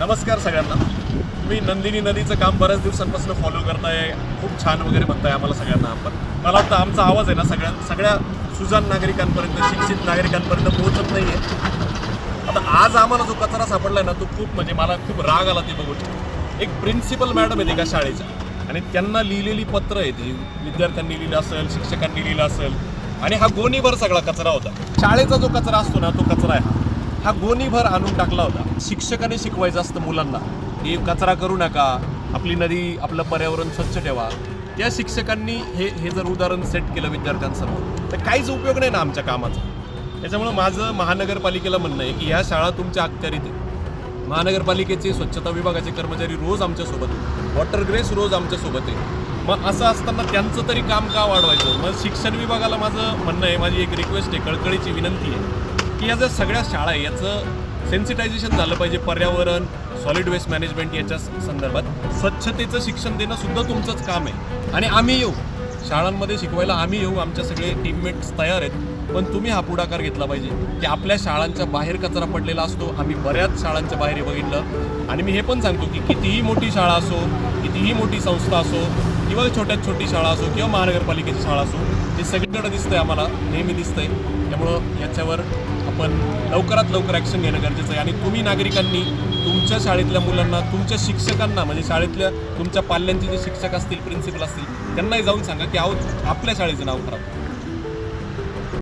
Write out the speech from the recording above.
नमस्कार सगळ्यांना. तुम्ही नंदिनी नदीचं काम बऱ्याच दिवसांपासून फॉलो करताय, खूप छान वगैरे म्हणताय आम्हाला सगळ्यांना. पण मला वाटतं आमचा आवाज आहे ना सगळ्या सुजाण नागरिकांपर्यंत, शिक्षित नागरिकांपर्यंत पोहोचत नाही आहे. आता आज आम्हाला जो कचरा सापडलाय ना, तो खूप म्हणजे मला खूप राग आला ते बघून. एक प्रिन्सिपल मॅडम आहे एका शाळेच्या, आणि त्यांना लिहिलेली पत्र आहे ती, विद्यार्थ्यांनी लिहिलं असेल, शिक्षकांनी लिहिलं असेल, आणि हा गोणीभर सगळा कचरा होता. शाळेचा जो कचरा असतो ना, तो कचरा आहे हा गोणीभर आणून टाकला होता. शिक्षकाने शिकवायचं असतं मुलांना की कचरा करू नका, आपली नदी, आपलं पर्यावरण स्वच्छ ठेवा. त्या शिक्षकांनी हे जर उदाहरण सेट केलं विद्यार्थ्यांसमोर, तर काहीच उपयोग नाही ना आमच्या कामाचा. त्याच्यामुळं माझं महानगरपालिकेला म्हणणं आहे की ह्या शाळा तुमच्या अखत्यारीत आहे. महानगरपालिकेचे स्वच्छता विभागाचे कर्मचारी रोज आमच्यासोबत आहे, वॉटर ग्रेस रोज आमच्यासोबत आहे. मग असं असताना त्यांचं तरी काम का वाढवायचं? मग शिक्षण विभागाला माझं म्हणणं आहे, माझी एक रिक्वेस्ट आहे, कळकळीची विनंती आहे की या ज्या सगळ्या शाळा आहे याचं सेन्सिटायझेशन झालं पाहिजे. पर्यावरण, सॉलिड वेस्ट मॅनेजमेंट याच्या संदर्भात स्वच्छतेचं शिक्षण देणं सुद्धा तुमचंच काम आहे. आणि आम्ही येऊ शाळांमध्ये शिकवायला, आम्ही येऊ, आमच्या सगळे टीममेट्स तयार आहेत. पण तुम्ही हा पुढाकार घेतला पाहिजे की आपल्या शाळांच्या बाहेर कचरा पडलेला असतो. आम्ही बऱ्याच शाळांच्या बाहेर बघितलं, आणि मी हे पण सांगतो की कितीही मोठी शाळा असो, कितीही मोठी संस्था असो, किंवा छोट्यात छोटी शाळा असो, किंवा महानगरपालिकेची शाळा असो, हे सगळीकडे दिसतंय, आम्हाला नेहमी दिसतंय. त्यामुळं याच्यावर आपण लवकरात लवकर ॲक्शन घेणं गरजेचं आहे. आणि तुम्ही नागरिकांनी तुमच्या शाळेतल्या मुलांना, तुमच्या शिक्षकांना, म्हणजे शाळेतल्या तुमच्या पाल्यांचे जे शिक्षक असतील, प्रिन्सिपल असतील, त्यांनाही जाऊन सांगा की अहो, आपल्या शाळेचं नाव खराब.